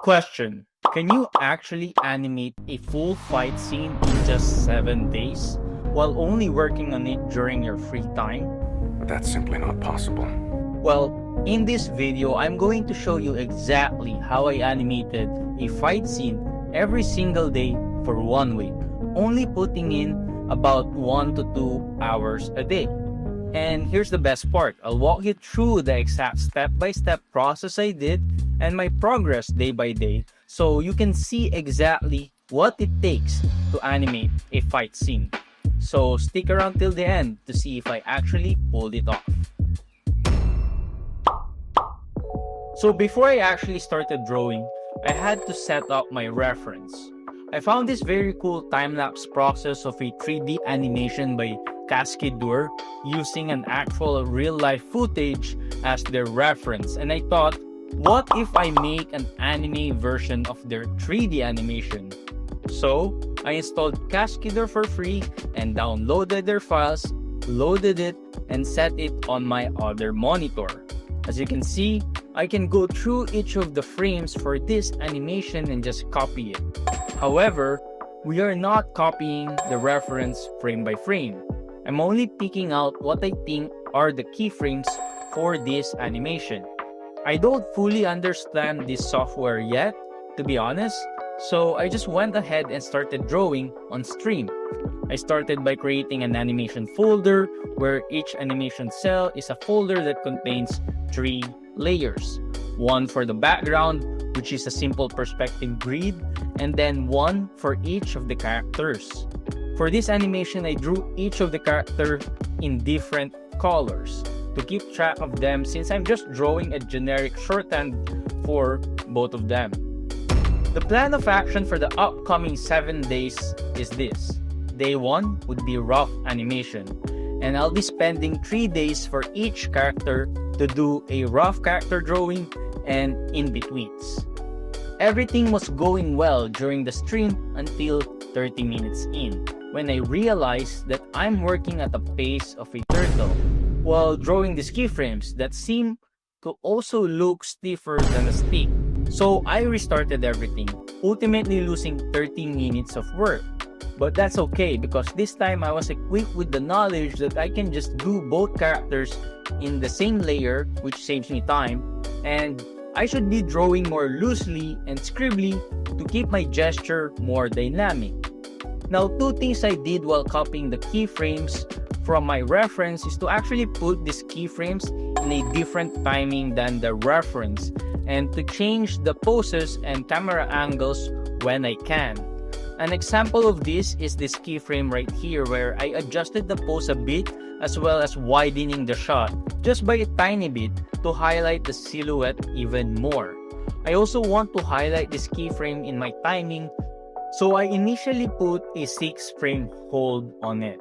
Question: can you actually animate a full fight scene in just 7 days while only working on it during your free time? That's simply not possible. Well, in this video, I'm going to show you exactly how I animated a fight scene every single day for 1 week, only putting in about 1 to 2 hours a day. And here's the best part: I'll walk you through the exact step-by-step process I did and my progress day by day, so you can see exactly what it takes to animate a fight scene. So stick around till the end to see if I actually pulled it off. So before I actually started drawing, I had to set up my reference. I found this very cool time-lapse process of a 3D animation by Cascadeur using an actual real-life footage as their reference, and I thought, what if I make an anime version of their 3D animation? So I installed Cascadeur for free and downloaded their files, loaded it, and set it on my other monitor. As you can see, I can go through each of the frames for this animation and just copy it. However, we are not copying the reference frame by frame. I'm only picking out what I think are the keyframes for this animation. I don't fully understand this software yet, to be honest, so I just went ahead and started drawing on stream. I started by creating an animation folder where each animation cell is a folder that contains 3 layers. One for the background, which is a simple perspective grid, and then one for each of the characters. For this animation, I drew each of the characters in different colors to keep track of them, since I'm just drawing a generic shorthand for both of them. The plan of action for the upcoming 7 days is this. Day 1 would be rough animation, and I'll be spending 3 days for each character to do a rough character drawing and in-betweens. Everything was going well during the stream until 30 minutes in, when I realized that I'm working at the pace of a turtle while drawing these keyframes that seem to also look stiffer than a stick. So I restarted everything, ultimately losing 30 minutes of work. But that's okay, because this time I was equipped with the knowledge that I can just do both characters in the same layer, which saves me time, and I should be drawing more loosely and scribbly to keep my gesture more dynamic. Now, 2 things I did while copying the keyframes from my reference is to actually put these keyframes in a different timing than the reference, and to change the poses and camera angles when I can. An example of this is this keyframe right here, where I adjusted the pose a bit as well as widening the shot just by a tiny bit to highlight the silhouette even more. I also want to highlight this keyframe in my timing, so I initially put a 6-frame hold on it.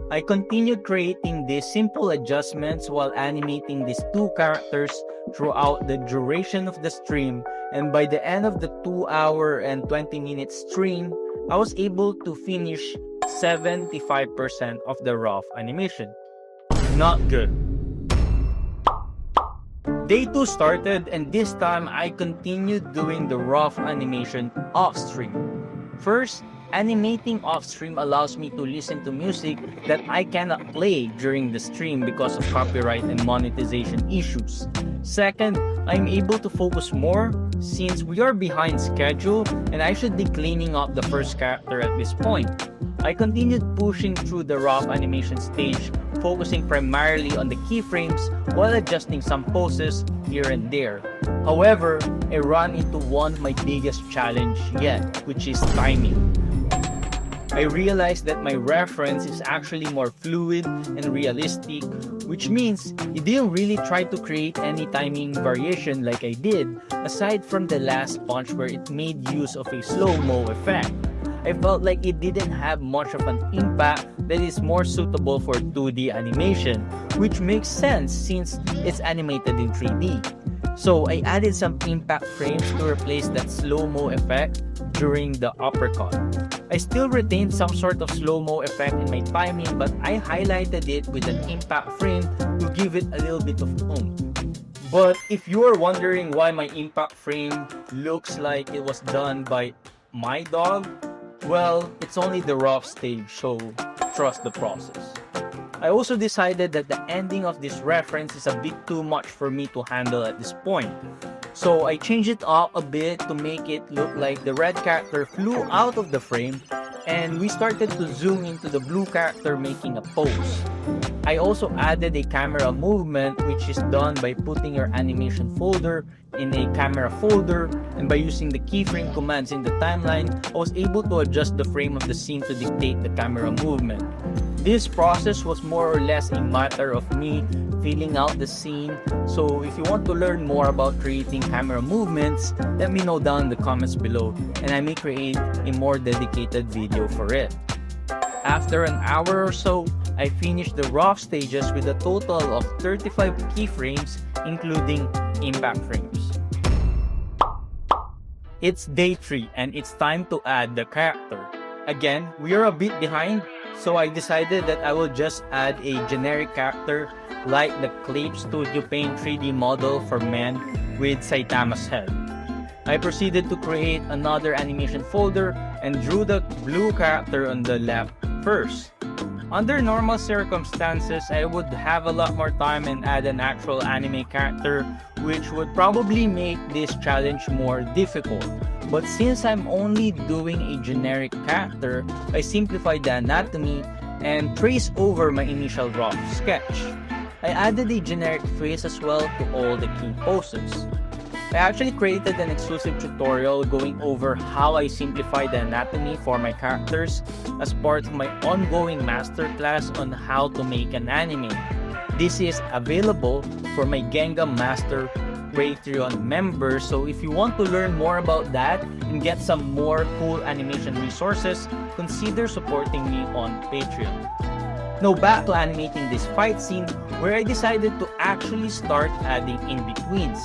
I continued creating these simple adjustments while animating these 2 characters throughout the duration of the stream, and by the end of the 2-hour and 20-minute stream, I was able to finish 75% of the rough animation. Not good. Day 2 started, and this time I continued doing the rough animation off-stream. First, animating off-stream allows me to listen to music that I cannot play during the stream because of copyright and monetization issues. Second, I'm able to focus more since we are behind schedule and I should be cleaning up the first character at this point. I continued pushing through the rough animation stage, focusing primarily on the keyframes while adjusting some poses here and there. However, I ran into one of my biggest challenge yet, which is timing. I realized that my reference is actually more fluid and realistic, which means it didn't really try to create any timing variation like I did, aside from the last punch where it made use of a slow-mo effect. I felt like it didn't have much of an impact that is more suitable for 2D animation, which makes sense since it's animated in 3D. So I added some impact frames to replace that slow-mo effect during the uppercut. I still retained some sort of slow-mo effect in my timing, but I highlighted it with an impact frame to give it a little bit of oomph. But if you are wondering why my impact frame looks like it was done by my dog, well, it's only the rough stage, so trust the process. I also decided that the ending of this reference is a bit too much for me to handle at this point. So I changed it up a bit to make it look like the red character flew out of the frame and we started to zoom into the blue character making a pose. I also added a camera movement, which is done by putting your animation folder in a camera folder, and by using the keyframe commands in the timeline, I was able to adjust the frame of the scene to dictate the camera movement. This process was more or less a matter of me feeling out the scene, so if you want to learn more about creating camera movements, let me know down in the comments below, and I may create a more dedicated video for it. After an hour or so, I finished the rough stages with a total of 35 keyframes, including impact frames. It's day 3 and it's time to add the character. Again, we are a bit behind, so I decided that I will just add a generic character like the Clip Studio Paint 3D model for men with Saitama's head. I proceeded to create another animation folder and drew the blue character on the left first. Under normal circumstances, I would have a lot more time and add an actual anime character, which would probably make this challenge more difficult. But since I'm only doing a generic character, I simplified the anatomy and traced over my initial rough sketch. I added a generic face as well to all the key poses. I actually created an exclusive tutorial going over how I simplify the anatomy for my characters as part of my ongoing masterclass on how to make an anime. This is available for my Genga Master Patreon members, so if you want to learn more about that and get some more cool animation resources, consider supporting me on Patreon. Now back to animating this fight scene where I decided to actually start adding in-betweens.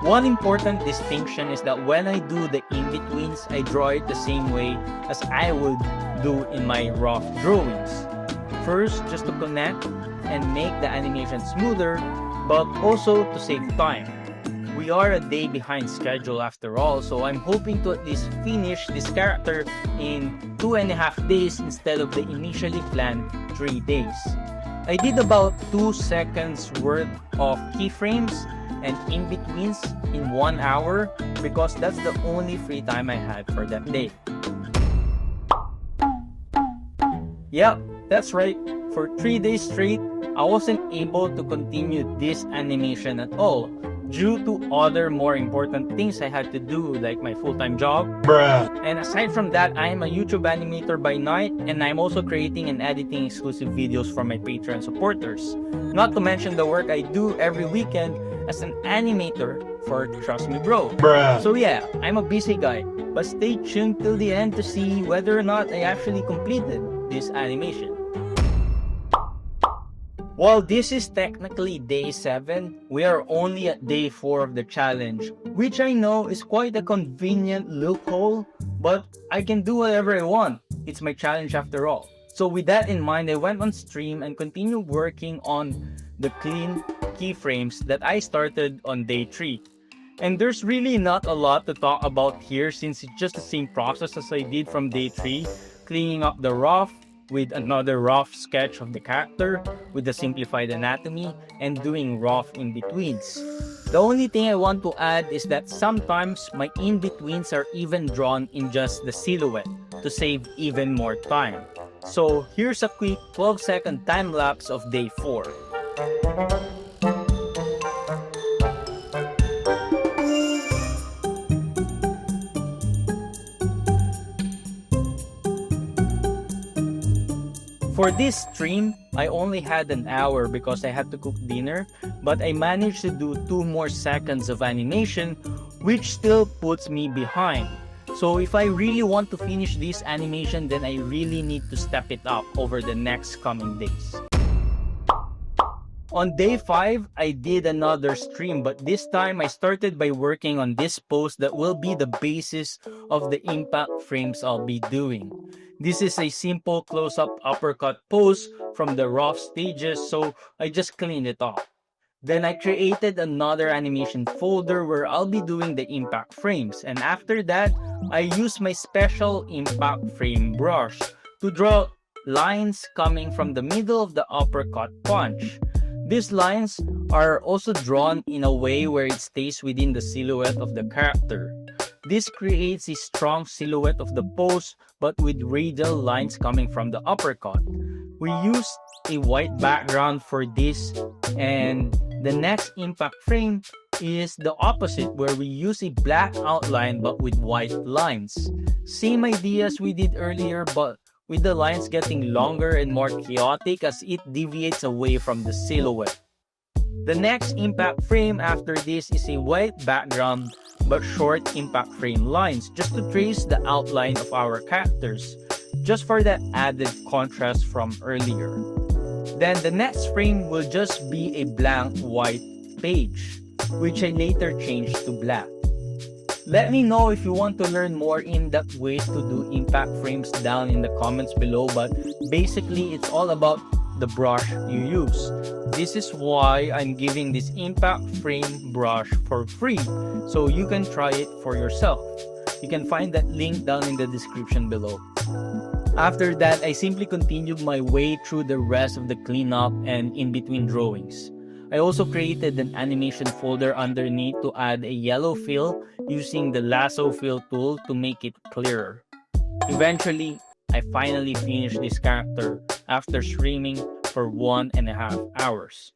One important distinction is that when I do the in-betweens, I draw it the same way as I would do in my rough drawings. First, just to connect and make the animation smoother, but also to save time. We are a day behind schedule after all, so I'm hoping to at least finish this character in 2.5 days instead of the initially planned 3 days. I did about 2 seconds worth of keyframes and in-betweens in 1 hour because that's the only free time I had for that day. Yep, that's right. For 3 days straight, I wasn't able to continue this animation at all due to other more important things I had to do, like my full-time job. And aside from that, I am a YouTube animator by night, and I'm also creating and editing exclusive videos for my Patreon supporters. Not to mention the work I do every weekend as an animator for Trust Me Bro. So yeah, I'm a busy guy, but stay tuned till the end to see whether or not I actually completed this animation. While this is technically day 7, we are only at day 4 of the challenge, which I know is quite a convenient loophole, but I can do whatever I want. It's my challenge after all. So with that in mind, I went on stream and continued working on the clean keyframes that I started on day 3. And there's really not a lot to talk about here since it's just the same process as I did from day 3, cleaning up the rough, with another rough sketch of the character with the simplified anatomy and doing rough in-betweens. The only thing I want to add is that sometimes my in-betweens are even drawn in just the silhouette to save even more time. So here's a quick 12-second time lapse of day 4. For this stream, I only had an hour because I had to cook dinner, but I managed to do 2 more seconds of animation, which still puts me behind. So if I really want to finish this animation, then I really need to step it up over the next coming days. On day 5, I did another stream, but this time I started by working on this pose that will be the basis of the impact frames I'll be doing. This is a simple close-up uppercut pose from the rough stages, so I just cleaned it up. Then I created another animation folder where I'll be doing the impact frames. And after that, I use my special impact frame brush to draw lines coming from the middle of the uppercut punch. These lines are also drawn in a way where it stays within the silhouette of the character. This creates a strong silhouette of the pose but with radial lines coming from the uppercut. We used a white background for this, and the next impact frame is the opposite where we use a black outline but with white lines. Same idea as we did earlier, but with the lines getting longer and more chaotic as it deviates away from the silhouette. The next impact frame after this is a white background but short impact frame lines just to trace the outline of our characters, just for that added contrast from earlier. Then the next frame will just be a blank white page, which I later changed to black. Let me know if you want to learn more in-depth ways to do impact frames down in the comments below, but basically it's all about the brush you use. This is why I'm giving this impact frame brush for free, so you can try it for yourself. You can find that link down in the description below. After that, I simply continued my way through the rest of the cleanup and in-between drawings. I also created an animation folder underneath to add a yellow fill using the lasso fill tool to make it clearer. Eventually, I finally finished this character after streaming for 1.5 hours.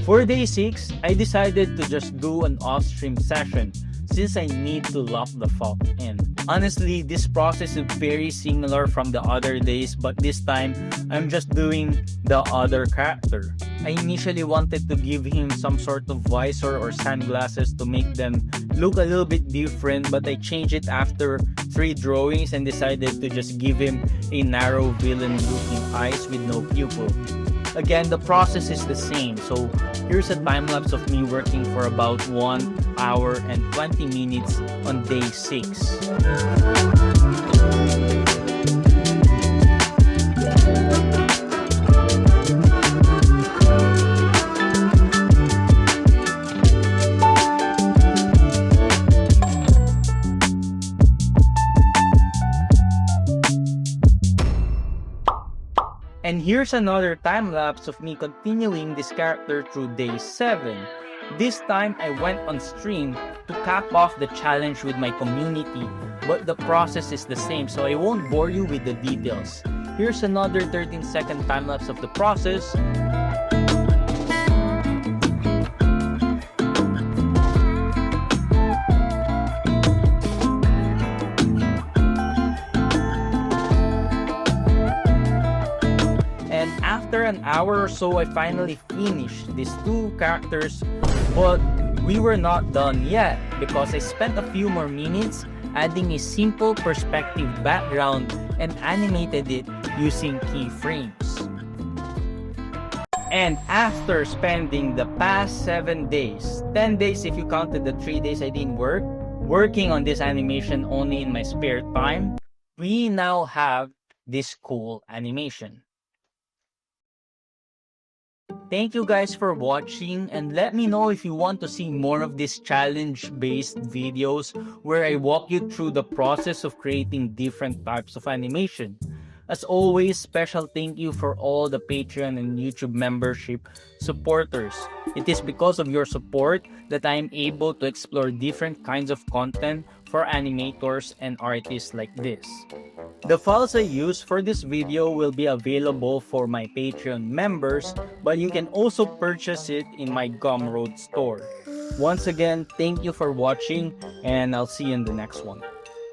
For day 6, I decided to just do an off-stream session since I need to lock the fog in. Honestly, this process is very similar from the other days, but this time, I'm just doing the other character. I initially wanted to give him some sort of visor or sunglasses to make them look a little bit different, but I changed it after 3 drawings and decided to just give him a narrow villain looking eyes with no pupil. Again, the process is the same, so here's a time-lapse of me working for about 1 hour and 20 minutes on day 6. And here's another time-lapse of me continuing this character through day 7. This time, I went on stream to cap off the challenge with my community, but the process is the same, so I won't bore you with the details. Here's another 13-second time-lapse of the process. After an hour or so, I finally finished these 2 characters, but we were not done yet because I spent a few more minutes adding a simple perspective background and animated it using keyframes. And after spending the past 7 days, 10 days if you counted the 3 days I didn't work, working on this animation only in my spare time, we now have this cool animation. Thank you guys for watching, and let me know if you want to see more of these challenge-based videos where I walk you through the process of creating different types of animation. As always, special thank you for all the Patreon and YouTube membership supporters. It is because of your support that I am able to explore different kinds of content for animators and artists like this. The files I use for this video will be available for my Patreon members, but you can also purchase it in my Gumroad store. Once again, thank you for watching, and I'll see you in the next one.